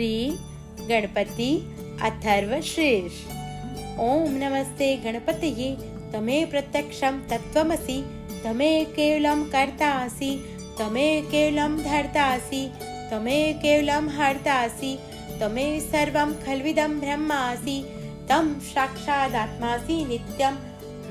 श्री गणपति अथर्वशीर्ष। ओम नमस्ते गणपतये तमे प्रत्यक्षं तत्त्वमसि, तमे केवलं कर्तासि, तमे केवलं धर्तासि, तमे केवलं हर्तासि, तमे सर्वं खल्विदं ब्रह्मासि, तं साक्षादात्मासि नित्यं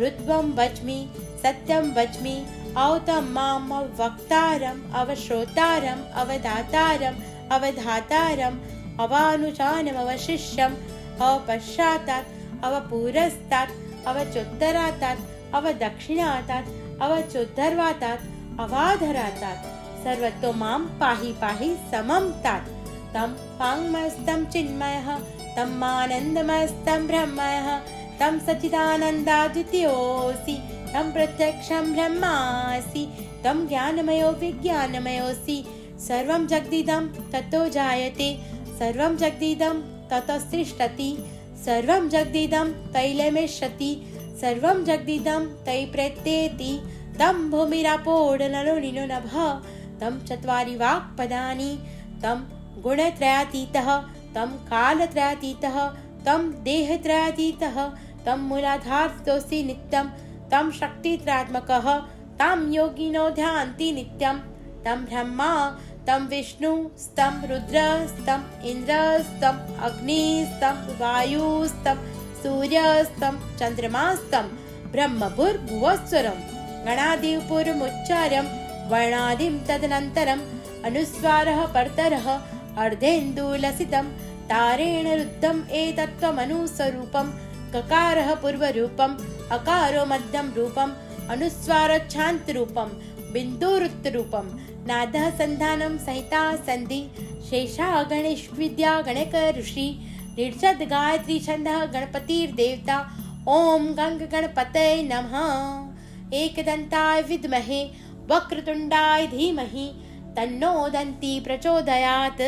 ऋत्वं वच्मि सत्यं वच्मि, औतं माम् अवक्तारम् अवश्रोतारम् अवदातारम् अवधातारम् अवानुजानम् अवशिष्यम् अवपश्चातात् अवपुरस्तात् अवचोत्तरातात् अवदक्षिणातात् अवचोद्धर्वातात् अवाधरातात् सर्वतो मां पाहि पाहि समं तात्। तं वाङ्मस्तं चिन्मयः तं आनन्दमस्तं ब्रह्मयः तं सच्चिदानन्दाद्वितीयोऽसि, तं प्रत्यक्षं ब्रह्मासि, तं ज्ञानमयो विज्ञानमयोऽसि। सर्वं जगदिदं ततो जायते, सर्वं जगदिदं ततस्तिष्ठति, सर्वं जगदिदं तैलमेष्यति, सर्वं जगदिदं तै प्रत्येति। तं भूमिरापोऽनलो नीनो नभः, तं चत्वारि वाक्पदानि, तं गुणत्रयातीतः, तं कालत्रयातीतः, तं देहत्रयातीतः, तं मूलाधारस्तोऽसि नित्यं, तं शक्तित्रात्मकः, तं योगिनो ध्यान्ति नित्यं। तं ब्रह्मा तं विष्णुस्तं रुद्रस्तं इन्द्रस्तं अग्निस्तं वायुस्तं सूर्यस्तं चन्द्रमास्तं ब्रह्मभूर्भुवस्वरं गणादिपूर्वमुच्चार्यं वर्णादिं तदनन्तरम् अनुस्वारः परतरः अर्धेन्दुलसितं तारेण रुद्धम् एतत्त्वमनुस्वरूपं। ककारः पूर्वरूपम्, अकारो मध्यं रूपम्, अनुस्वारोच्छान्तरूपं, बिन्दुरुत्तरूपं, नादः सन्धानं सहिता सन्धि, शेषा गणेश विद्या गणक ऋषि, निर्जद गायत्री छन्दः गणपतिर्देवता। ओम गंग गणपतये नमः। एकदन्ताय विद्महे वक्रतुण्डाय धीमहि तन्नो दन्ती प्रचोदयात्।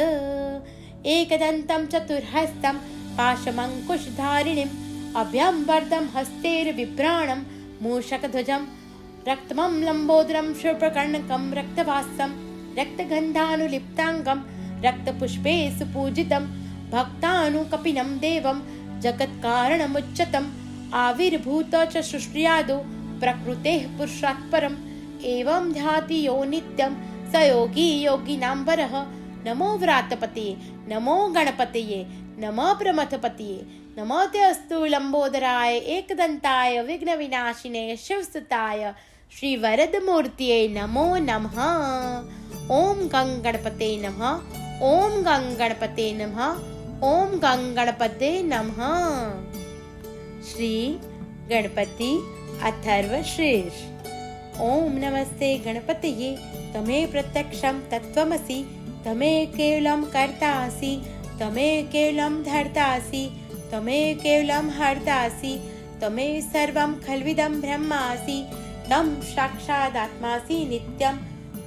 एकदन्तं चतुर्हस्तं पाशमङ्कुशधारिणीम् अभयं वरदं हस्तैर्बिभ्राणं मूषकध्वजं रक्तमं लम्बोदरं शुभ्रकर्णकं रक्तवासं रक्तगन्धानुलिप्ताङ्गं रक्तपुष्पे सुपूजितं भक्तानुकपिनं देवं जगत्कारणमुच्यतम् आविर्भूत च सृष्ट्यादौ प्रकृतेः पुरुषात् परम् एवं ध्याति यो नित्यं स योगी योगिनां वरः। नमो व्रातपतये नमो गणपतये नमो प्रमथपतये नमो ते अस्तु लंबोदराय एकदंताय विघ्नविनाशिने शिवसुताय श्री वरदमूर्तये नमो नमः। ओम गं गणपते नमः। ओम गं गणपते नमः। ओम गं गणपते नमः। श्री गणपति अथर्वशीर्ष। ओम नमस्ते गणपतये तमे प्रत्यक्षं तत्त्वमसि, तमे केवलं कर्तासि, तमे केवलं धर्तासि, तमे केवलं हर्तासि, तमे सर्वं खल्विदं ब्रह्मासि, तं साक्षादात्मासि नित्यं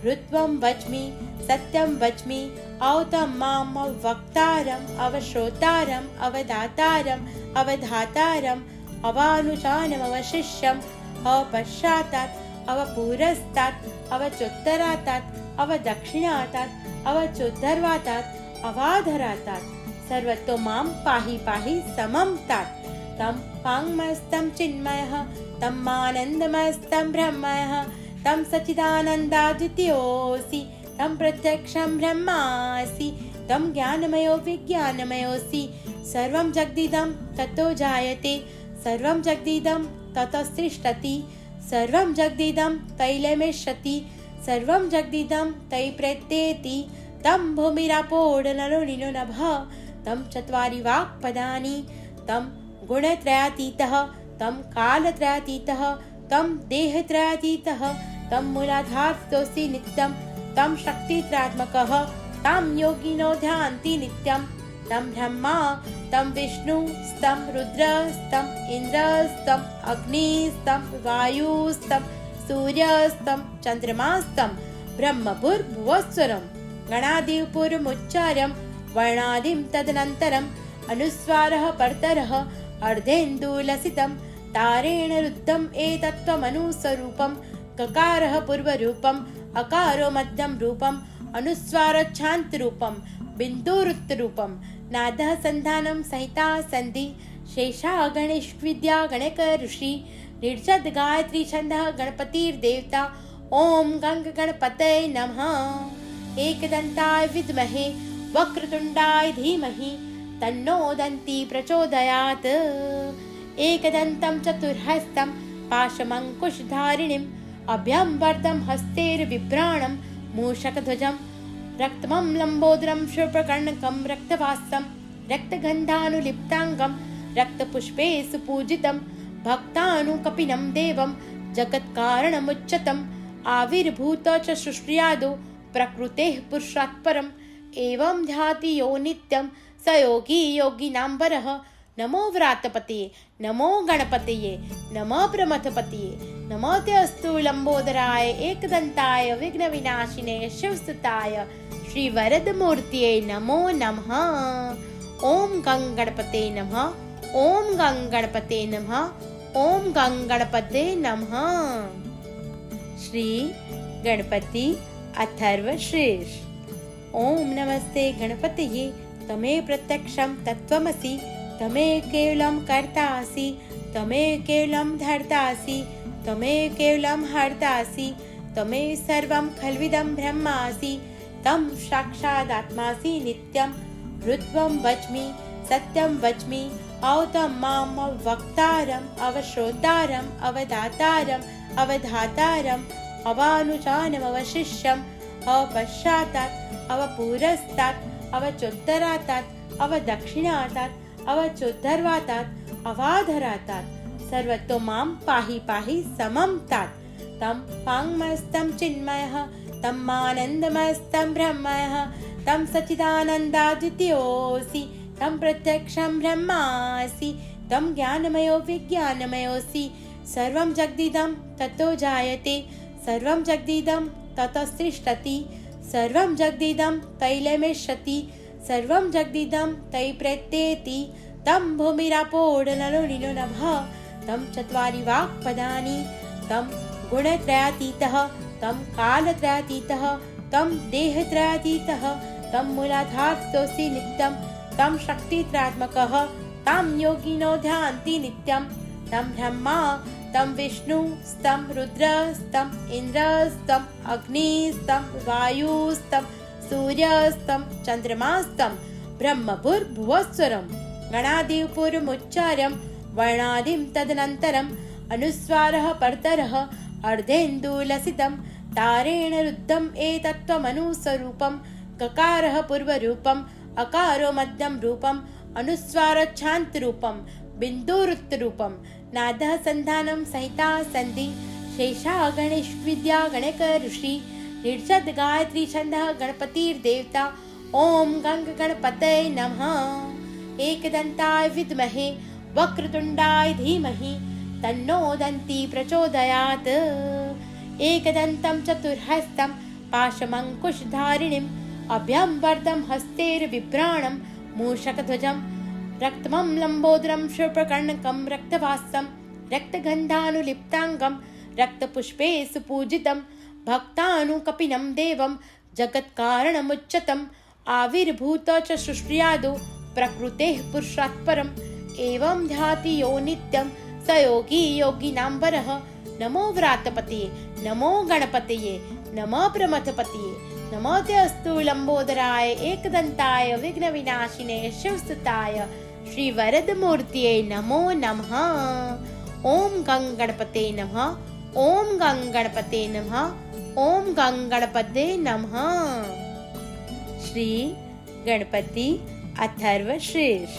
ऋत्वं वच्मि सत्यं वच्मि, औतं माम् अवक्तारम् अवश्रोतारम् अवदातारम् अवधातारम् अवानुजानम् अवशिष्यम् अवपश्चातात् अवपुरस्तात् अवचोत्तरातात् अवदक्षिणातात् अवचोद्धर्वातात् अवाधरातात् सर्वतो मां पाहि पाहि समं तात्। तं वाङ्मस्तं चिन्मयः तं आनन्दमस्तं ब्रह्मयः तं सच्चिदानन्दाद्वितीयोऽसि, तं प्रत्यक्षं ब्रह्मासि, तं ज्ञानमयो विज्ञानमयोऽसि। सर्वं जगदिदं ततो जायते, सर्वं जगदिदं ततस्तिष्ठति, सर्वं जगदिदं तैलमेष्यति, सर्वं जगदिदं तै प्रत्येति। तं भूमिरापोऽनलो नीनो नभः, तं चत्वारि वाक्पदानि, तं गुणत्रयातीतः, तं कालत्रयातीतः, तं देहत्रयातीतः, तं मूलाधारस्तोऽसि नित्यं, तं शक्तित्रात्मकः, तं योगिनो ध्यान्ति नित्यं। तं ब्रह्मा तं विष्णुस्तं रुद्रस्तं इन्द्रस्तं अग्निस्तं वायुस्तं सूर्यस्तं चन्द्रमास्तं ब्रह्मभूर्भुवस्वरं गणादिपूर्वमुच्चार्यं वर्णादिं तदनन्तरम् अनुस्वारः परतरः अर्धेन्दुलसितं तारेण रुद्धम् एतत्त्वमनुस्वरूपं। ककारः पूर्वरूपम्, अकारो मध्यं रूपम्, अनुस्वारोच्छान्तरूपं, बिन्दुरुत्तरूपं नादः सन्धानं सहिता सन्धि शेषा गणेशविद्या गणक ऋषि निर्जद गायत्री छन्दः गणपतिर्देवता ॐ गंग गणपतये नमः। एकदन्ताय विद्महे वक्रतुण्डाय धीमहि तन्नो दन्ती प्रचोदयात्। एकदन्तं चतुर्हस्तं पाशमङ्कुशधारिणीम् अभ्यं वरदं हस्तैर्बिभ्राणं मूषकध्वजं रक्तमं लम्बोदरं शुभ्रकर्णकं रक्तवासं रक्तगन्धानुलिप्ताङ्गं रक्तपुष्पे सुपूजितं भक्तानुकपिनं देवं जगत्कारणमुच्चतम् आविर्भूत च सृष्ट्यादौ प्रकृतेः पुरुषात् परम् एवं ध्याति यो नित्यं स योगी योगिनां वरः। नमो व्रातपतये नमो गणपतये नमो प्रमथपतये नमो ते अस्तु लंबोदराय एकदंताय विघ्नविनाशिने शिवसुताय श्रीवरदमूर्तये नमो नमः। ओम गं गणपते नमः। ओम गं गणपते नमः। ओम गं गणपते नमः। श्री गणपति अथर्वशीर्ष। ओम नमस्ते गणपतये तमे प्रत्यक्षं तत्त्वमसि तमे केवलं कर्तासि तमे केवलं धर्तासि तमे केवलं हर्तासि तमे सर्वं खल्विदं ब्रह्मासि तं साक्षादात्मासि नित्यं ऋत्वं वच्मि सत्यं वच्मि औतं माम् अवक्तारम् अवश्रोतारम् अवदातारम् अवधातारम् अवानुचानमवशिष्यम् अवपश्चातात् अवपुरस्तात् अवचोत्तरातात् अवदक्षिणातात् अवचोद्धर्वातात् अवाधरातात् सर्वतो मां पाहि पाहि समं तात्। तं वाङ्मयस्तं चिन्मयः तं आनन्दमयस्तं ब्रह्मयः तं सच्चिदानन्दाद्वितीयोऽसि तं प्रत्यक्षं ब्रह्मासि तं ज्ञानमयो विज्ञानमयोऽसि सर्वं जगदिदं ततो जायते सर्वं जगदिदं ततस्तिष्ठति सर्वं जगदिदं तैलमेष्यति सर्वं जगदिदं तै प्रत्येति तं भूमिरापोडनलो नीलो नभः तं चत्वारि वाक्पदानि तं गुणत्रयातीतः तं कालत्रयातीतः तं देहत्रयातीतः तं मूलाधारस्तोऽसि नित्यं तं शक्तित्रयात्मकः तं योगिनो ध्यान्ति नित्यं तं ब्रह्मा तं विष्णुस्तं रुद्रस्तं इन्द्रस्तं अग्निस्तं वायुस्तं सूर्यस्तं चन्द्रमास्तं ब्रह्मभूर्भुवस्वरं गणादिपूर्वमुच्चार्यं वर्णादिं तदनन्तरम् अनुस्वारः परतरः अर्धेन्दुलसितं तारेण रुद्धम् एतत्त्वमनुस्वरूपं ककारः पूर्वरूपम् अकारो मध्यं रूपम् अनुस्वारच्छान्तरूपं बिन्दुरुत्तरूपं नादः सन्धानं सहिता सन्धि शेषा गणेशविद्या गणक ऋषि निर्जद गायत्री छन्दः गणपतिर्देवता ॐ गंग गणपतये नमः। एकदन्ताय विद्महे वक्रतुण्डाय धीमहि तन्नो दन्ती प्रचोदयात्। एकदन्तं चतुर्हस्तं पाशमङ्कुशधारिणीम् अभ्यं वरदं हस्तैर्बिभ्राणं मूषकध्वजं रक्तमं लम्बोदरं शुभ्रकर्णकं रक्तवासं रक्तगन्धानुलिप्ताङ्गं रक्तपुष्पे सुपूजितं भक्तानुकपिनं देवं जगत्कारणमुच्चतम् आविर्भूत च सृष्ट्यादौ प्रकृतेः पुरुषात् परम् एवं ध्याति यो नित्यं स योगी योगिनां वरः। नमो व्रातपतये नमो गणपतये नमो प्रमथपतये नमो ते अस्तु लंबोदराय एकदन्ताय विघ्नविनाशिने शिवसुताय श्रीवरदमूर्तये नमो नमः। ॐ गं गणपते नमः। ॐ गं गणपते नमः। ॐ गं गणपते नमः। श्री गणपति अथर्वशीर्ष।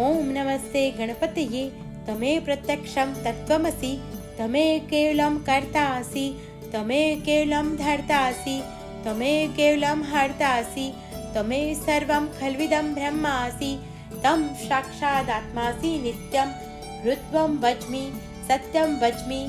ओम नमस्ते गणपतये तमे प्रत्यक्षं तत्त्वमसि तमे केवलं कर्तासि तमे केवलं धर्तासि तमे केवलं हर्तासि तमे सर्वं खल्विदं ब्रह्मासि तं साक्षादात्मासि नित्यं ऋत्वं वच्मि सत्यं वच्मि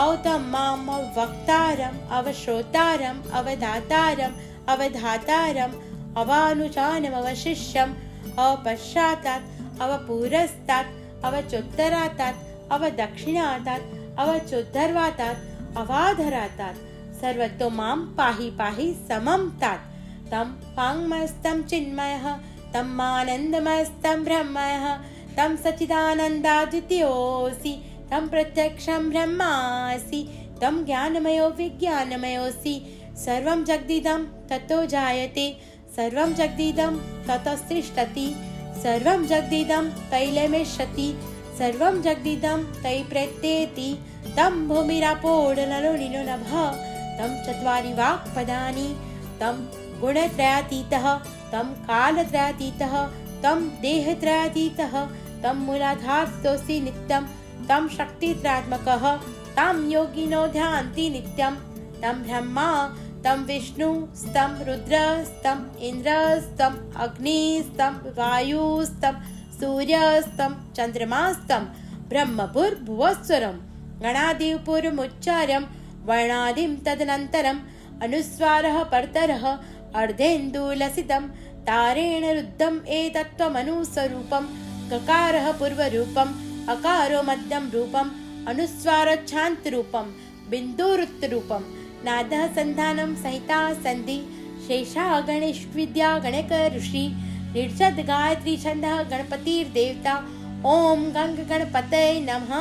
औतं माम् अवक्तारम् अवश्रोतारम् अवदातारम् अवधातारम् अवानुचानमवशिष्यम् अवपश्चातात् अवपुरस्तात् अवचोत्तरातात् अवदक्षिणातात् अवचोद्धर्वातात् अवाधरातात् सर्वतो मां पाहि पाहि समं तात्। तं वाङ्मस्तं चिन्मयः तं आनन्दमस्तं ब्रह्मः तं सच्चिदानन्दाद्वितीयोऽसि तं प्रत्यक्षं ब्रह्मासि तं ज्ञानमयो विज्ञानमयोऽसि सर्वं जगदिदं ततो जायते सर्वं जगदिदं ततस्तिष्ठति सर्वं जगदिदं तैलमेष्यति सर्वं जगदिदं तै प्रत्येति तं भूमिरापोडनलो नीलो नभः तं चत्वारि वाक्पदानि तं गुणत्रयातीतः तं कालत्रयातीतः तं देहत्रयातीतः तं मूलाधारस्तोऽसि नित्यं तं शक्तित्रात्मकः तं योगिनो ध्यान्ति नित्यं तं ब्रह्मा तं विष्णुस्तं रुद्रस्तं इन्द्रस्तं अग्निस्तं वायुस्तं सूर्यस्तं चन्द्रमास्तं ब्रह्मभूर्भुवस्वरं गणादिपूर्वमुच्चार्यं वर्णादिं तदनन्तरम् अनुस्वारः परतरः अर्धेन्दुलसितं तारेण रुद्धम् एतत्त्वमनुस्वरूपं ककारः पूर्वरूपम् अकारो मध्यं रूपम् अनुस्वारोच्छान्तरूपं बिन्दुरुत्तरूपं नादः सन्धानं सहिता सन्धि शेषा गणेशविद्या गणक ऋषि निर्षद गायत्री छन्दः गणपतिर्देवता ॐ गंग गणपतये नमः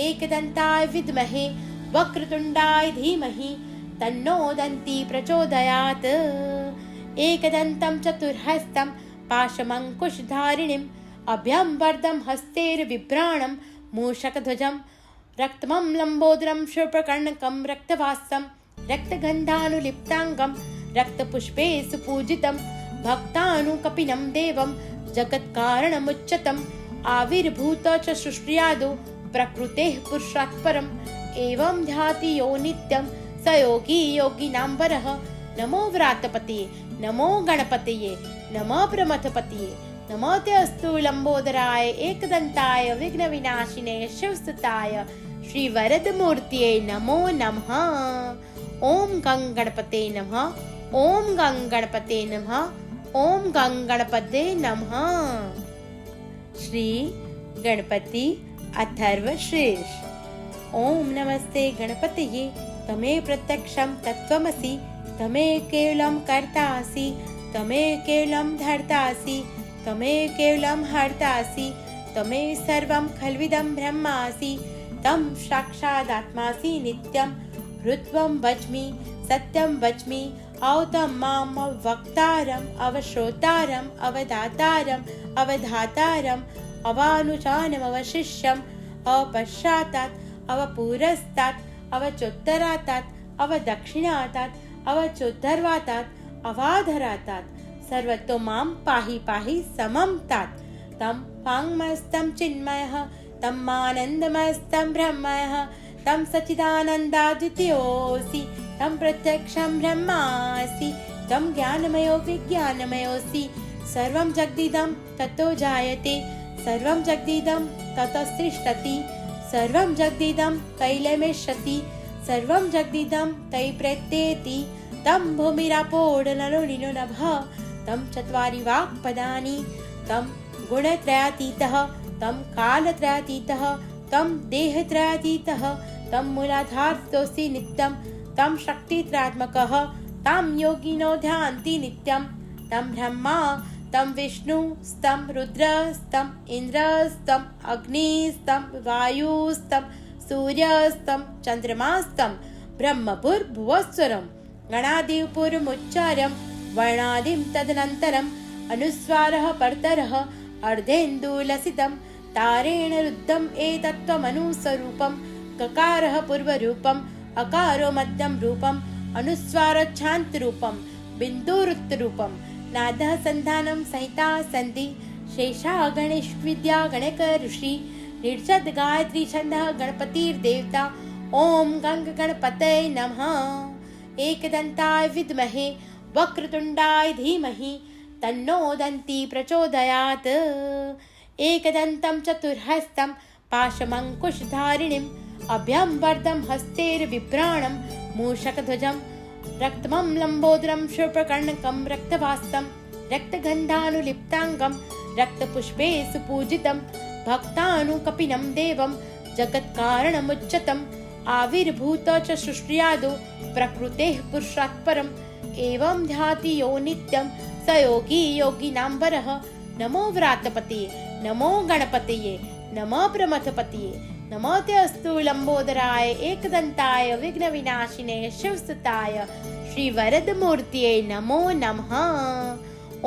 एकदन्ताय विद्महे वक्रतुण्डाय धीमहि तन्नो दन्ती प्रचोदयात् एकदन्तं चतुर्हस्तं पाशमङ्कुशधारिणीम् अभ्यं वरदं हस्तैर्बिभ्राणं मूषकध्वजं रक्तमं लम्बोदरं शूर्पकर्णकं रक्तवासं रक्तगन्धानुलिप्ताङ्गं रक्तपुष्पे सुपूजितं भक्तानुकपिनं देवं जगत्कारणमुच्यतम् आविर्भूत च सृष्ट्यादौ प्रकृतेः पुरुषात् परम् एवं ध्याति यो नित्यं स योगी योगिनां वरः नमो व्रातपतये नमो गणपतये नमः प्रमथपतये नमो ते अस्तु लंबोदराय एकदंताय विघ्नविनाशिने शिवसुताय श्रीवरदमूर्तये नमो नमः। ओम गं गणपते नमः ओम गं गणपते नमः ओम गं गणपते नमः। श्री गणपति अथर्वशीर्ष। ओम नमस्ते गणपतये तमे प्रत्यक्षं तत्त्वमसि तमे केवलं कर्तासि तमे केवलं धर्तासि तमे केवलं हर्तासि तमे सर्वं खल्विदं ब्रह्मासि तं साक्षादात्मासि नित्यं हृत्वं वच्मि सत्यं वच्मि औतं माम् अवक्तारम् अवश्रोतारम् अवदातारम् अवधातारम् अवानुचानम् अवशिष्यम् अपश्चातात् अवपुरस्तात् अवचोत्तरातात् अवदक्षिणातात् अवचोद्धर्वातात् अवाधरातात् सर्वतो मां पाहि पाहि समं तात् तं वाङ्मस्तं चिन्मयः तं आनन्दमस्तं ब्रह्मः तं सच्चिदानन्दाद्वितीयोऽसि तं प्रत्यक्षं ब्रह्मासि तं ज्ञानमयो विज्ञानमयोऽसि सर्वं जगदिदं ततो जायते सर्वं जगदिदं ततस्तिष्ठति सर्वं जगदिदं तैलमेष्यति सर्वं जगदिदं तै प्रत्येति तं भूमिरापोडनलो नीलो नभः तं चत्वारि वाक्पदानि तं गुणत्रयातीतः तं कालत्रयातीतः तं देहत्रयातीतः तं मूलाधारस्तोऽसि नित्यं तं शक्तित्रात्मकः तं योगिनो ध्यान्ति नित्यं तं ब्रह्मा तं विष्णुस्तं रुद्रस्तं इन्द्रस्तं अग्निस्तं वायुस्तं सूर्यस्तं चन्द्रमास्तं ब्रह्मभूर्भुवस्वरं गणादिपूर्वमुच्चार्यं वर्णादिं तदनन्तरम् अनुस्वारः परतरः अर्धेन्दुलसितं तारेण रुद्धम् एतत्त्वमनुस्वरूपं ककारः पूर्वरूपम् अकारो मध्यं रूपम् अनुस्वारोच्छान्तरूपं बिन्दुरुत्तरूपं नादः सन्धानं सहिता सन्धि शेषा गणेशविद्या गणक ऋषि निर्षद गायत्री छन्दः गणपतिर्देवता ॐ गं गणपतये नमः एकदन्ताय विद्महे वक्रतुण्डाय धीमहि तन्नो दन्ती प्रचोदयात् एकदन्तं चतुर्हस्तं पाशमङ्कुशधारिणीम् अभ्यं वरदं हस्तैर्बिभ्राणं मूषकध्वजं रक्तमं लम्बोदरं शूर्पकर्णकं रक्तवासं रक्तगन्धानुलिप्ताङ्गं रक्तपुष्पे सुपूजितं भक्तानुकपिनं देवं जगत्कारणमुच्यतम् आविर्भूत च सृष्ट्यादौ प्रकृतेः पुरुषात् परम् एवं ध्याति यो नित्यं स योगी योगिनाम्बरः। नमो व्रातपतये, नमो गणपतये, नमः प्रमथपतये, नमो ते अस्तु लंबोदराय एकदंताय विघ्नविनाशिने शिवसुताय श्री वरदमूर्तये नमो नमः।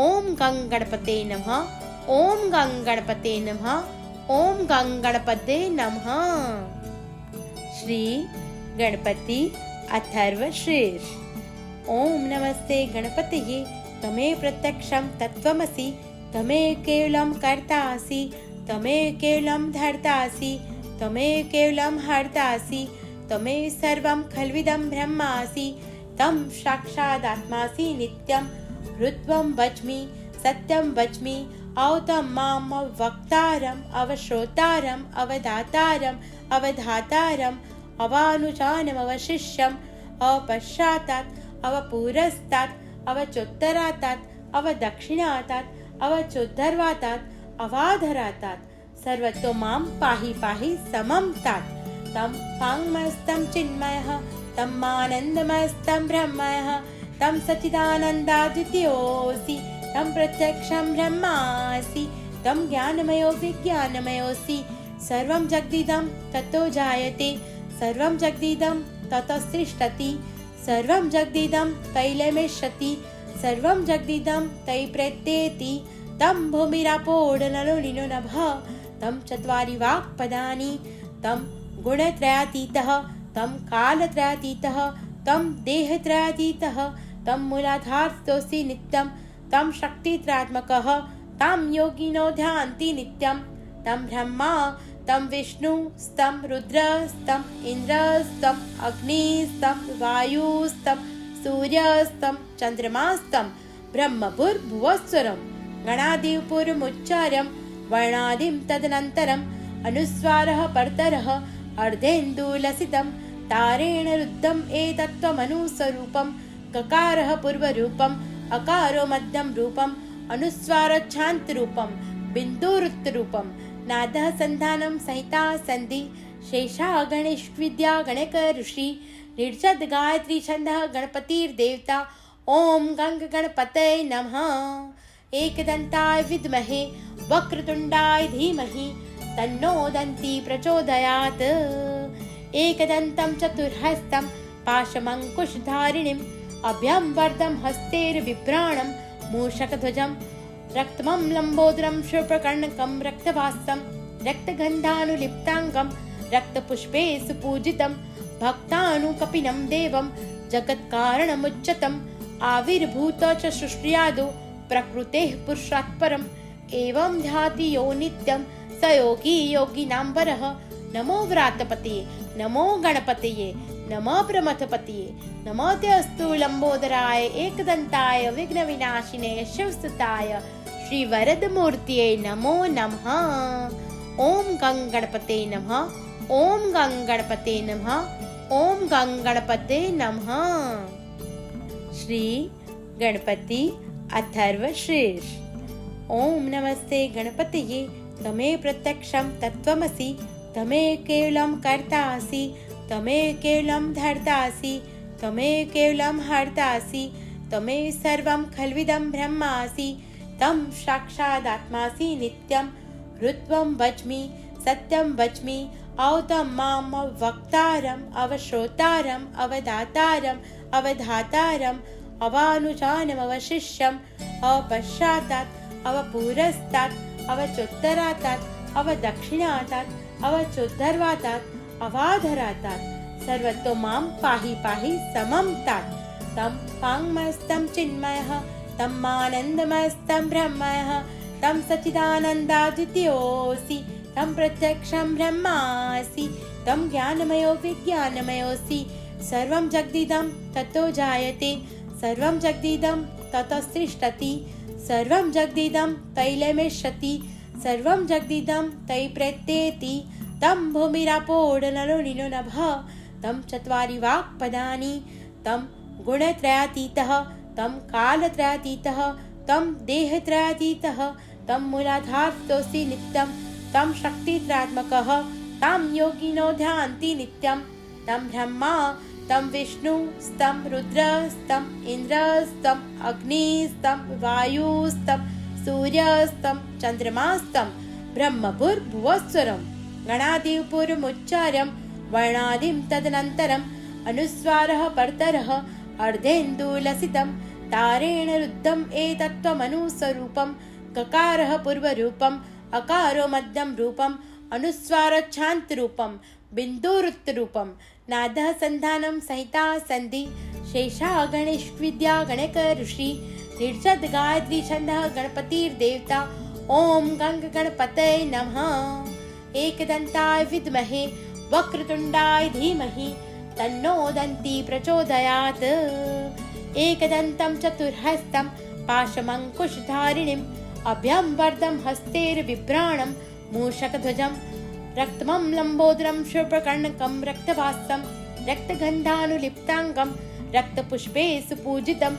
ओम गं गणपते नमः, ओम गं गणपते नमः, ओम गं गणपते नमः। श्री गणपति अथर्वशीर्ष। ओम नमस्ते गणपतये, तमे प्रत्यक्षं तत्त्वमसि, तमे केवलं कर्तासि, तमे केवलं धर्तासि, तमे केवलं हर्तासि, तमे सर्वं खल्विदं ब्रह्मासि, तं साक्षादात्मासि नित्यं हृत्वं वच्मि, सत्यं वच्मि, औतं माम् वक्तारम् अवश्रोतारम् अवधातारम् अवधातारम् अवानुजानम् अवशिष्यम् अपश्चातात् अवपुरस्तात् अवचोत्तरातात् अवदक्षिणातात् अवचोद्धर्वातात् अवाधरातात् सर्वतो मां पाहि पाहि समं तात्। तं वाङ्मयस्तं चिन्मयः, तं आनन्दमयस्तं ब्रह्मयः, तं सच्चिदानन्दाद्वितीयोऽसि, तं प्रत्यक्षं ब्रह्मासि, तं ज्ञानमयो विज्ञानमयोऽसि। सर्वं जगदिदं ततो जायते, सर्वं जगदिदं ततस्तिष्ठति, सर्वं जगदिदं तैलमेष्यति, सर्वं जगदिदं तै प्रत्येति। तं भूमिरापोडनलो लीनो नभः, तं चत्वारि वाक्पदानि, तं गुणत्रयातीतः, तं कालत्रयातीतः, तं देहत्रयातीतः, तं मूलाधारस्तोऽसि नित्यं, तं शक्तित्रात्मकः, तं योगिनो ध्यान्ति नित्यं, तं ब्रह्मा, तं विष्णुस्तं रुद्रस्तं इन्द्रस्तं अग्निस्तं वायुस्तं सूर्यस्तं चन्द्रमास्तं ब्रह्मभूर्भुवस्वरं गणादिपूर्वमुच्चार्यं वर्णादिं तदनन्तरम् अनुस्वारः परतरः अर्धेन्दुलसितं तारेण रुद्धम् एतत्त्वमनुस्वरूपं ककारः पूर्वरूपम् अकारो मध्यं रूपम् अनुस्वारच्छान्तरूपं बिन्दुरुत्तरूपं नादः सन्धानं सहिता सन्धि शेषा गणेश विद्या गणक ऋषि निर्जद गायत्री छन्दः गणपतिर्देवता। ओम गंग गणपतये नमः। एकदन्ताय विद्महे वक्रतुण्डाय धीमहि तन्नो दन्ती प्रचोदयात्। एकदन्तं चतुर्हस्तं पाशमङ्कुशधारिणीम् अभ्यं वरदं हस्तैर्बिभ्राणं मूषकध्वजं रक्तमं लम्बोदरं शूर्पकर्णकं रक्तवासं रक्तगन्धानुलिप्ताङ्गं रक्तपुष्पे सुपूजितं भक्तानुकपिनं देवं जगत्कारणमुच्यतम् आविर्भूत च सृष्ट्यादौ प्रकृतेः पुरुषात् परम् एवं ध्याति यो नित्यं स योगी योगिनाम्बरः। नमो व्रातपतये, नमो गणपतये, नमः प्रमथपतये, नमो ते अस्तु लंबोदराय एकदन्ताय विघ्नविनाशिने शिवसुताय श्री वरदमूर्तये नमो नमः। ओम गं गणपते नमः, ओम गं गणपते नमः, ओम गं गणपते नमः। श्री गणपति अथर्वशीर्ष। ओम नमस्ते गणपतये, तमे प्रत्यक्षं तत्त्वमसि, तमे केवलं कर्तासि, तमे केवलं धर्तासि, तमे केवलं हर्तासि, तमे सर्वं खल्विदं ब्रह्मासि, तं साक्षादात्मासि नित्यं हृत्वं वच्मि, सत्यं वच्मि, औतं माम् वक्तारम् अवश्रोतारम् अवधातारम् अवधातारम् अवानुजानम् अवशिष्यम् अपश्चातात् अवपुरस्तात् अवचोत्तरातात् अवदक्षिणातात् अवचोद्धर्वातात् अवाधरातात् सर्वतो मां पाहि पाहि समं तात्। तं वाङ्मयस्तं चिन्मयः, तं आनन्दमयस्तं ब्रह्मयः, तं सच्चिदानन्दाद्वितीयोऽसि, तं प्रत्यक्षं ब्रह्मासि, तं ज्ञानमयो विज्ञानमयोऽसि। सर्वं जगदिदं ततो जायते, सर्वं जगदिदं ततस्तिष्ठति, सर्वं जगदिदं तैलमेष्यति, सर्वं जगदिदं तै प्रत्येति। तं भूमिरापोडनलो लीनो नभः, तं चत्वारि वाक्पदानि, तं गुणत्रयातीतः, तं कालत्रयातीतः, तं देहत्रयातीतः, तं मूलाधारस्तोऽसि नित्यं, तं शक्तित्रात्मकः, तं योगिनो ध्यान्ति नित्यं, तं ब्रह्मा, तं विष्णुस्तं रुद्रस्तं इन्द्रस्तं अग्निस्तं वायुस्तं सूर्यस्तं चन्द्रमास्तं ब्रह्मभूर्भुवस्वरं गणादिपूर्वमुच्चार्यं वर्णादिं तदनन्तरम् अनुस्वारः परतरः अर्धेन्दुलसितं तारेण रुद्धम् एतत्त्वमनुस्वरूपं ककारः पूर्वरूपम् अकारो मध्यं रूपम् अनुस्वारोच्छान्तरूपं बिन्दुरुत्तरूपं नादः सन्धानं सहिता सन्धि शेषा गणेशविद्या गणक ऋषि निर्षद गायत्री छन्दः गणपतिर्देवता ॐ गङ्गगणपतये नमः। एकदन्ताय विद्महे वक्रतुण्डाय धीमहि तन्नो दन्ती प्रचोदयात्। एकदन्तं चतुर्हस्तं पाशमङ्कुशधारिणीम् अभ्यं वरदं हस्तैर्बिभ्राणं मूषकध्वजं रक्तमं लम्बोदरं शुभ्रकर्णकं रक्तवासं रक्तगन्धानुलिप्ताङ्गं रक्तपुष्पे सुपूजितं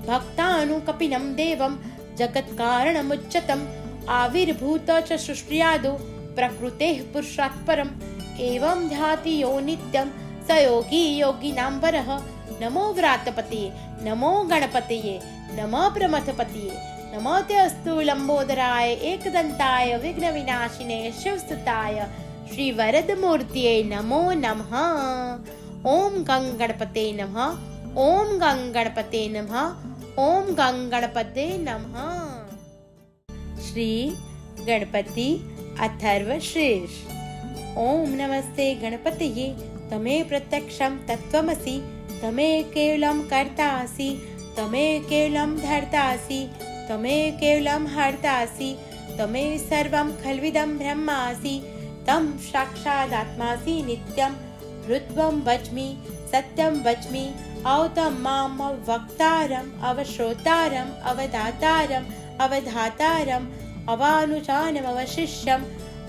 भक्तानुकपिनं देवं जगत्कारणमुच्चतम् आविर्भूत च सृष्ट्यादौ प्रकृतेः पुरुषात् परम् एवं ध्याति यो नित्यं स योगी योगिनां वरः। नमो व्रातपतये नमो गणपतये नमः प्रमथपतये नमो ते अस्तु लंबोदराय एकदन्ताय विघ्नविनाशिने शिवसुताय श्रीवरदमूर्तये नमो नमः। ॐ गं गणपते नमः। ॐ गं गणपते नमः। ॐ गं गणपते नमः। श्री गणपति अथर्वशीर्ष। ॐ नमस्ते गणपतये तमे प्रत्यक्षं तत्त्वमसि तमे केवलं कर्तासि तमे केवलं धर्तासि तमे केवलं हर्तासि तमे सर्वं खल्विदं ब्रह्मासि तं साक्षादात्मासि नित्यं ऋत्वं वच्मि सत्यं वच्मि औतं माम् अवक्तारम् अवश्रोतारम् अवदातारम् अवधातारम् अवानुचानमवशिष्यम्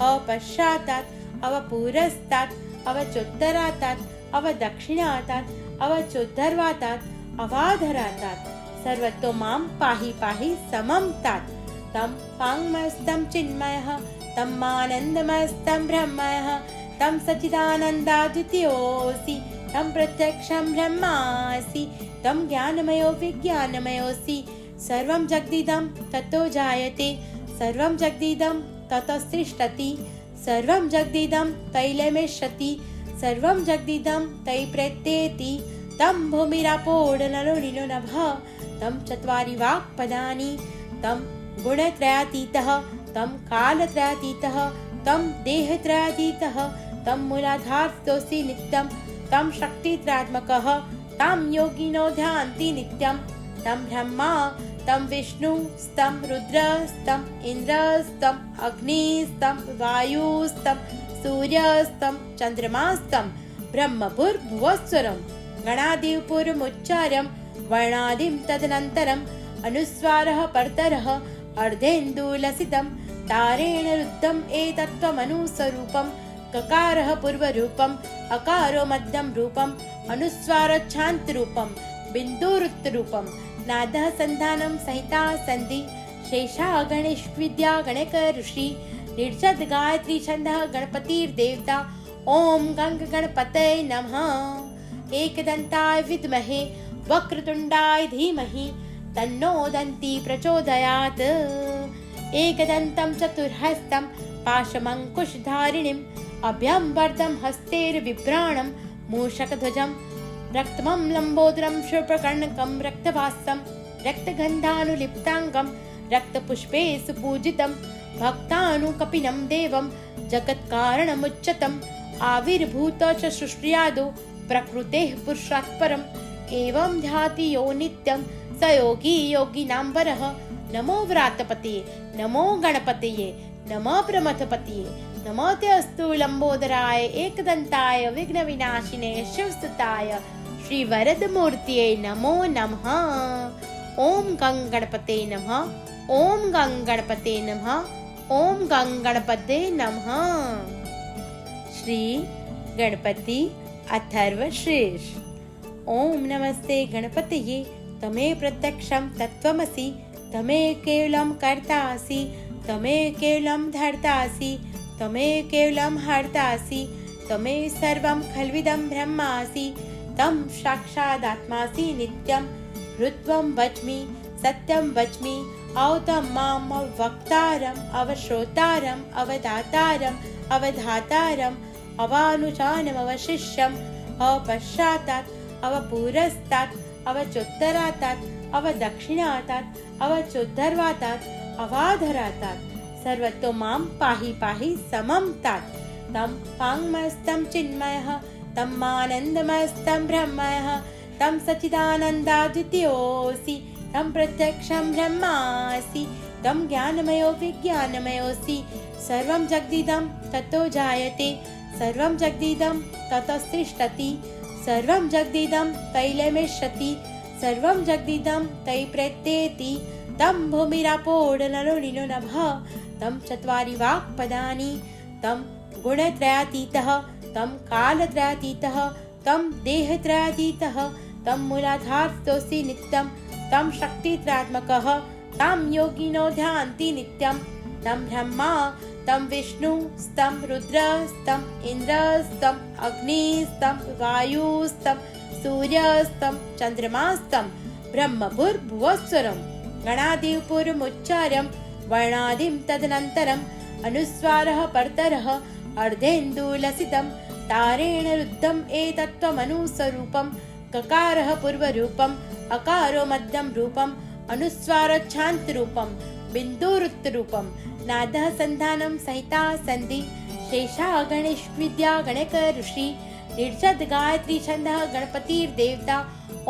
अपश्चातात् अवपुरस्तात् अवचोत्तरातात् अवदक्षिणातात् अवचोद्धर्वातात् अवाधरातात् सर्वतो मां पाहि पाहि समं तात। तं वाङ्मयस्तं चिन्मयः तं आनन्दमस्तं ब्रह्मयः तं सच्चिदानन्दाद्वितीयोऽसि तं प्रत्यक्षं ब्रह्मासि तं ज्ञानमयो विज्ञानमयोऽसि सर्वं जगदिदं ततो जायते सर्वं जगदिदं ततस्तिष्ठति सर्वं जगदिदं तैलमेष्यति सर्वं जगदिदं तै प्रत्येति तं भूमिरापोडनलो नीलो नभः तं चत्वारि वाक्पदानि तं गुणत्रयातीतः तं कालत्रयातीतः तं देहत्रयातीतः तं मूलाधारस्तोऽसि नित्यं तं शक्तित्रयात्मकः तं योगिनो ध्यान्ति नित्यं तं ब्रह्मा तं विष्णुस्तं रुद्रस्तं इन्द्रस्तं अग्निस्तं वायुस्तं सूर्यस्तं चन्द्रमास्तं ब्रह्मभूर्भुवस्वरं गणादिपूर्वमुच्चार्यं वर्णादिं तदनन्तरम् अनुस्वारः परतरः अर्धेन्दुलसितं तारेण रुद्धम् एतत्त्वमनुस्वरूपं ककारः पूर्वरूपम् अकारो मध्यं रूपम् अनुस्वारोच्छान्तरूपं बिन्दुरुत्तरूपं नादः सन्धानं सहिता सन्धि शेषा गणेशविद्या गणक ऋषि निर्षद गायत्री छन्दः गणपतिर्देवता ॐ गङ्गगणपतये नमः। एकदन्ताय विद्महे वक्रतुण्डाय धीमहि तन्नो दन्ती प्रचोदयात्। एकदन्तं चतुर्हस्तं पाशमङ्कुशधारिणीम् अभ्यं वरदं हस्तैर्बिभ्राणं मूषकध्वजं रक्तमं लम्बोदरं शुभ्रकर्णकं रक्तवासं रक्तगन्धानुलिप्ताङ्गं रक्तपुष्पे सुपूजितं भक्तानुकपिनं देवं जगत्कारणमुच्चतम् आविर्भूत च सृष्ट्यादौ प्रकृतेः पुरुषात् परम् एवं ध्याति यो नित्यं स योगी योगिनां वरः। नमो व्रातपतये नमो गणपतये नमः प्रमथपतये नमो ते अस्तु लंबोदराय एकदन्ताय विघ्नविनाशिने शिवसुताय श्रीवरदमूर्तये नमो नमः। ॐ गं गणपते नमः। ॐ गं गणपते नमः। ॐ गं गणपते नमः। श्री गणपति अथर्वशीर्ष। ॐ नमस्ते गणपतये तमे प्रत्यक्षं तत्त्वमसि तमे केवलं कर्तासि तमे केवलं धर्तासि तमे केवलं हर्तासि तमे सर्वं खल्विदं ब्रह्मासि तं साक्षादात्मासि नित्यं हृत्वं वच्मि सत्यं वच्मि औतं माम् अवक्तारम् अवश्रोतारम् अवदातारम् अवधातारम् अवानुचानमवशिष्यम् अपश्चातात् अवपुरस्तात् अवचोत्तरातात् अवदक्षिणातात् अवचोद्धर्वातात् अवाधरातात् सर्वतो मां पाहि पाहि समं तात तं वाङ्मयस्तं चिन्मयः तं आनन्दमयस्तं ब्रह्मयः तं सच्चिदानन्दाद्वितीयोऽसि तं प्रत्यक्षं ब्रह्मासि तं ज्ञानमयो विज्ञानमयोऽसि सर्वं जगदिदं ततो जायते सर्वं जगदिदं ततस्तिष्ठति सर्वं जगदिदं तैलमेष्यति सर्वं जगदिदं तै प्रत्येति तं भूमिरापोडनलो नभः तं चत्वारि वाक्पदानि तं गुणत्रयातीतः तं कालत्रयातीतः तं देहत्रयातीतः तं मूलाधारस्तोऽसि नित्यं तं शक्तित्रयात्मकः तं योगिनो ध्यान्ति नित्यं तं ब्रह्मा तं विष्णुस्तं रुद्रस्तं इन्द्रस्तं अग्निस्तं वायुस्तं सूर्यस्तं चन्द्रमास्तं ब्रह्मभूर्भुवस्वरं गणादिपूर्वमुच्चार्यं वर्णादिं तदनन्तरम् अनुस्वारः परतरः अर्धेन्दुलसितं तारेण रुद्धम् एतत्त्वमनुस्वरूपं ककारः पूर्वरूपम् अकारो मध्यं रूपम् अनुस्वारोच्छान्तरूपं बिन्दुरुत्तरूपं नादः सन्धानं सहिता सन्धि शेषा गणेश विद्या गणक ऋषि निर्जद गायत्री छन्दः गणपतिर्देवता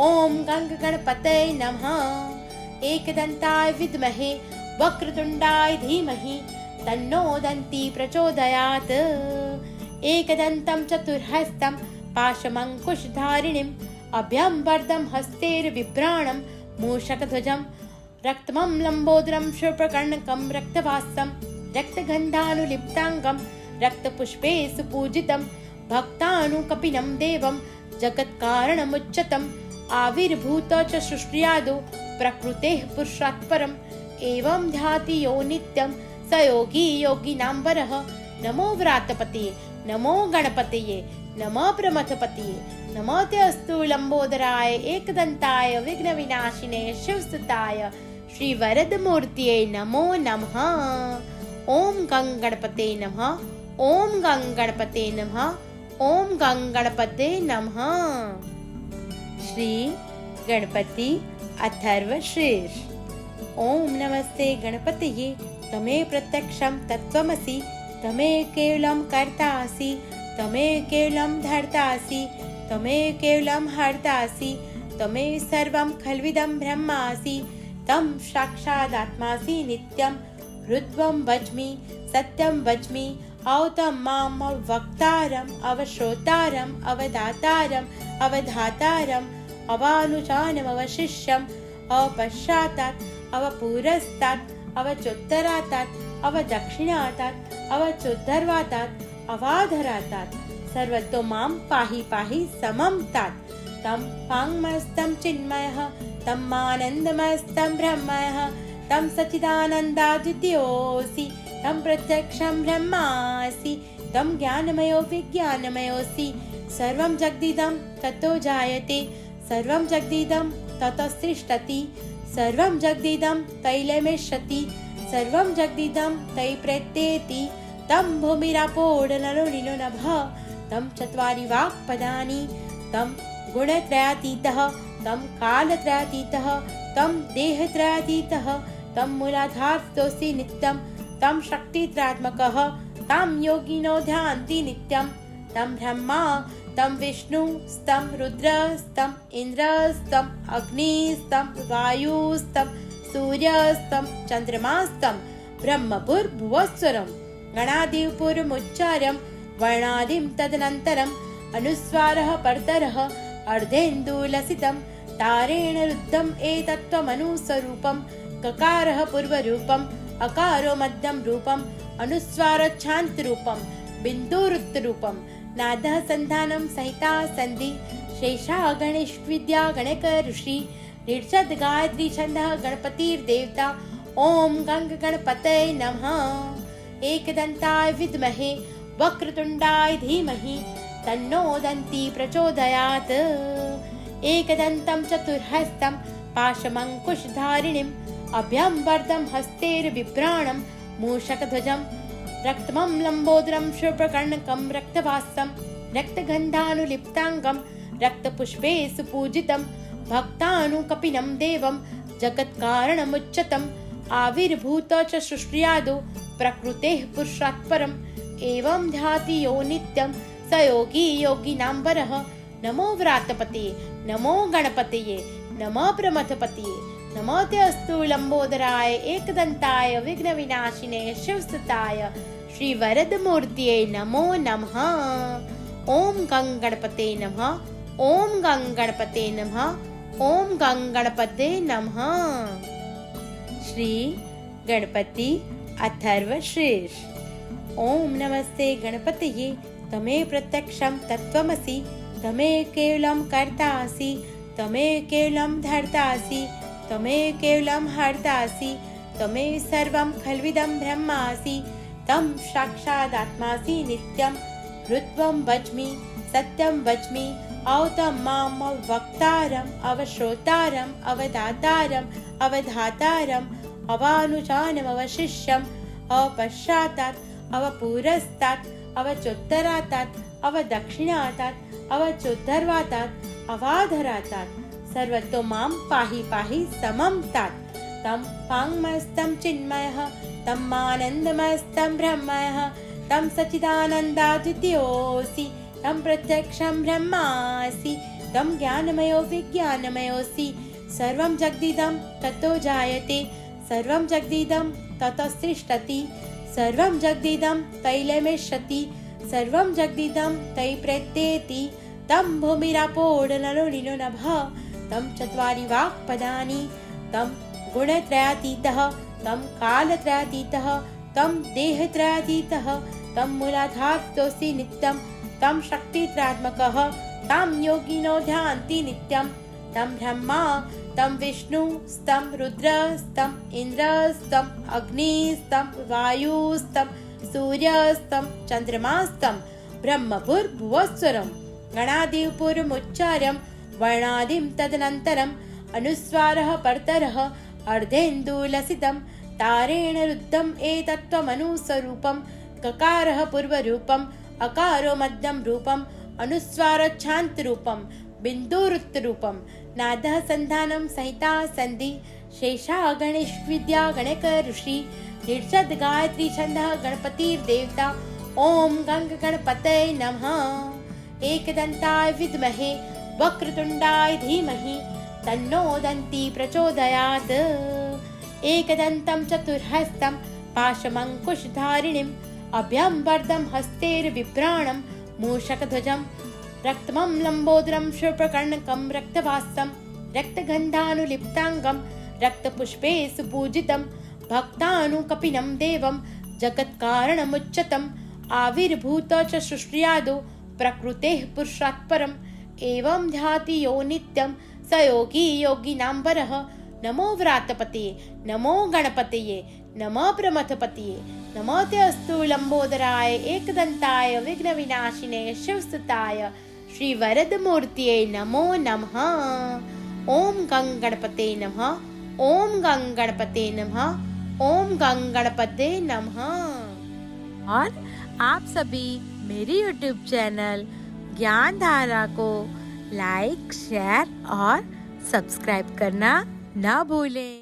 ॐ गंग गणपतये नमः एकदन्ताय विद्महे वक्रतुण्डाय धीमहि तन्नो दन्ती प्रचोदयात् एकदन्तं चतुर्हस्तं पाशमङ्कुशधारिणीम् अभ्यं वरदं हस्तैर्बिभ्राणं मूषकध्वजं रक्तमं लम्बोदरं शूर्पकर्णकं रक्तवासं रक्तगन्धानुलिप्ताङ्गं रक्तपुष्पे सुपूजितं भक्तानुकपिनं देवं जगत्कारणमुच्चतम् आविर्भूत च सृष्ट्यादौ प्रकृतेः पुरुषात् परम् एवं ध्याति यो नित्यं स योगी योगिनां वरः नमो व्रातपतये नमो गणपतये नमो प्रमथपतये नमो ते अस्तु लंबोदराय एकदन्ताय विघ्नविनाशिने शिवसुताय श्रीवरदमूर्तये नमो नमः। ओम गं गणपते नमः। ओम गं गणपते नमः। ओम गं गणपते नमः। श्री गणपति अथर्वशीर्ष। ओम नमस्ते गणपतये तमे प्रत्यक्षं तत्त्वमसि तमे केवलं कर्तासि तमे केवलं धर्तासि तमे केवलं हर्तासि तमे सर्वं खल्विदं ब्रह्मासि तं साक्षादात्मासि नित्यं हृत्वं वच्मि सत्यं वच्मि औतं माम् अवक्तारम् अवश्रोतारम् अवदातारम् अवधातारम् अवानुचानमवशिष्यम् अपश्चातात् अवपुरस्तात् अवचोत्तरातात् अवदक्षिणातात् अवचोद्धर्वातात् अवाधरातात् सर्वतो मां पाहि पाहि समं तात तं वाङ्मयस्तं चिन्मयः तं आनन्दमयस्तं ब्रह्मयः तं सच्चिदानन्दाद्वितीयोऽसि तं प्रत्यक्षं ब्रह्मासि तं ज्ञानमयो विज्ञानमयोऽसि सर्वं जगदिदं ततो जायते सर्वं जगदिदं ततस्तिष्ठति सर्वं जगदिदं तैलमेष्यति सर्वं जगदिदं तै प्रत्येति तं भूमिरापोडनलो नभः तं चत्वारि वाक्पदानि तं गुणत्रयातीतः तं कालत्रयातीतः तं देहत्रयातीतः तं मूलाधारस्तोऽसि नित्यं तं शक्तित्रयात्मकः तं योगिनो ध्यान्ति नित्यं तं ब्रह्मा तं विष्णुस्तं रुद्रस्तं इन्द्रस्तं अग्निस्तं वायुस्तं सूर्यस्तं चन्द्रमास्तं ब्रह्मभूर्भुवस्वरं गणादिपूर्वमुच्चार्यं वर्णादिं तदनन्तरम् अनुस्वारः परतरः अर्धेन्दुलसितं तारेण रुद्धम् एतत्त्वमनुस्वरूपं ककारः पूर्वरूपम् अकारो मध्यं रूपम् अनुस्वारोच्छान्तरूपं बिन्दुरुत्तरूपं नादः सन्धानं सहिता सन्धि शेषा गणेश विद्या गणक ऋषि निर्जद गायत्री छन्दः गणपतिर्देवता ॐ गंग गणपतये नमः एकदन्ताय विद्महे वक्रतुण्डाय धीमहि तन्नो दन्ती प्रचोदयात्। एकदन्तं चतुर्हस्तं पाशमङ्कुशधारिणीम् अभ्यं वरदं हस्तैर्बिभ्राणं मूषकध्वजं रक्तमं लम्बोदरं शुभ्रकर्णकं रक्तवासं रक्तगन्धानुलिप्ताङ्गं रक्तपुष्पे सुपूजितं भक्तानुकपिनं देवं जगत्कारणमुच्चतम् आविर्भूत च सृष्ट्यादौ प्रकृतेः पुरुषात् परम् एवं ध्याति यो नित्यं स योगी योगिनां वरः। नमो व्रातपतये, नमो गणपतये, नमः प्रमथपतये, नमो ते अस्तु लंबोदराय एकदंताय विघ्नविनाशिने शिवसुताय श्रीवरदमूर्तये नमो नमः। ओम गं गणपते नमः, ओम गं गणपते नमः, ओम गं गणपते नमः। श्री गणपति अथर्वशीर्ष। ओम नमस्ते गणपतये तमे प्रत्यक्षं तत्त्वमसि तमे केवलं कर्तासि तमे केवलं धर्तासि तमे केवलं हर्तासि तमे सर्वं खल्विदं ब्रह्मासि तं साक्षादात्मासि नित्यं ऋत्वं वच्मि सत्यं वच्मि औतं माम् अवक्तारम् अवश्रोतारम् अवदातारम् अवधातारम् अवानुजानम् अवशिष्यम् अवपश्चातात् अवपुरस्तात् अवचोत्तरातात् अवदक्षिणातात् अवचोद्धर्वातात् अवाधरातात् सर्वतो मां पाहि पाहि समं तात्। तं वाङ्मयस्तं चिन्मयः तं आनन्दमयस्तं ब्रह्मयः तं सच्चिदानन्दाद्वितीयोऽसि तं प्रत्यक्षं ब्रह्मासि तं ज्ञानमयो विज्ञानमयोऽसि सर्वं जगदिदं ततो जायते सर्वं जगदिदं ततस्तिष्ठति सर्वं जगदिदं तैलमेष्यति सर्वं जगदिदं तै प्रत्येति तं भूमिरापोडनलो नीनो नभः तं चत्वारि वाक्पदानि तं गुणत्रयातीतः तं कालत्रयातीतः तं देहत्रयातीतः तं मूलाधारतोऽसि नित्यं तं शक्तित्रयात्मकः तं योगिनो ध्यान्ति नित्यं तं ब्रह्मा तं विष्णुस्तं रुद्रस्तं इन्द्रस्तं अग्निस्तं वायुस्तं सूर्यस्तं चन्द्रमास्तं ब्रह्मभूर्भुवस्वरं गणादिपूर्वमुच्चार्यं वर्णादिं तदनन्तरम् अनुस्वारः परतरः अर्धेन्दुलसितं तारेण रुद्धम् एतत्त्वमनुस्वरूपं ककारः पूर्वरूपम् अकारो मध्यं रूपम् अनुस्वारोच्छान्तरूपं बिन्दुरुत्तरूपं नादः सन्धानं संहिता सन्धि शेषा गणेश विद्या गणक ऋषि निर्षद गायत्री छन्दः गणपतिर्देवता। ओम गं गणपतये नमः। एकदन्ताय विद्महे वक्रतुण्डाय धीमहि तन्नो दन्ती प्रचोदयात्। एकदन्तं चतुर्हस्तं पाशमङ्कुशधारिणीम् अभ्यं वरदं हस्तैर्बिभ्राणं मूषकध्वजं रक्तमं लम्बोदरं शुभ्रकर्णकं रक्तवासं रक्तगन्धानुलिप्ताङ्गं रक्तपुष्पे सुपूजितं भक्तानुकपिनं देवं जगत्कारणमुच्चतम् आविर्भूत च सृष्ट्यादौ प्रकृतेः पुरुषात् परम् एवं ध्याति यो नित्यं स योगी योगिनां वरः। नमो व्रातपतये, नमो गणपतये, नमः प्रमथपतये, नमो ते अस्तु लंबोदराय एकदंताय विघ्नविनाशिने शिवसुताय श्रीवरदमूर्तये नमो नमः। ओम गं गणपते नमः, ओम गं गणपते नमः, ओम गं गणपते नमः। और आप सभी मेरी YouTube चैनल ज्ञान धारा को लाइक, शेयर और सब्सक्राइब करना ना भूलें।